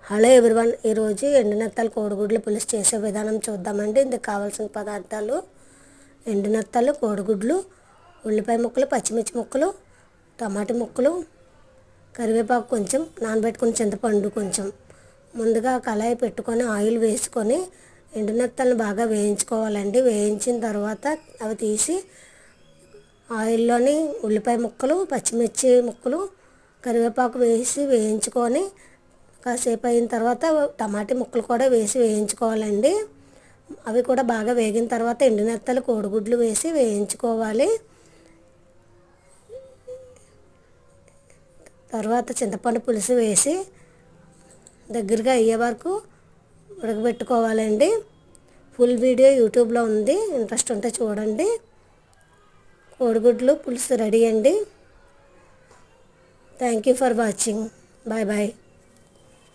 Hello everyone, ఈరోజు ఎండునెత్తలు కోడిగుడ్లు పులుసు చేసే విధానం చూద్దామండి. ఇందుకు కావాల్సిన పదార్థాలు: ఎండునెత్తలు, కోడిగుడ్లు, ఉల్లిపాయ ముక్కలు, పచ్చిమిర్చి ముక్కలు, టమాటా ముక్కలు, కరివేపాకు కొంచెం, నానబెట్టుకుని చింతపండు కొంచెం. ముందుగా కళాయి పెట్టుకొని ఆయిల్ వేసుకొని ఎండునెత్తలను బాగా వేయించుకోవాలండి. వేయించిన తర్వాత అవి తీసి ఆయిల్లోని ఉల్లిపాయ ముక్కలు, పచ్చిమిర్చి ముక్కలు, కరివేపాకు వేసి వేయించుకొని కాసేపు అయిన తర్వాత టమాటా ముక్కలు కూడా వేసి వేయించుకోవాలండి. అవి కూడా బాగా వేగిన తర్వాత ఎండునెత్తలు, కోడిగుడ్లు వేసి వేయించుకోవాలి. తర్వాత చింతపండు పులుసు వేసి దగ్గరగా అయ్యే వరకు ఉడకబెట్టుకోవాలండి. ఫుల్ వీడియో యూట్యూబ్లో ఉంది, ఇంట్రెస్ట్ ఉంటే చూడండి. కోడిగుడ్లు పులుసు రెడీ అండి. Thank you for watching. Bye bye.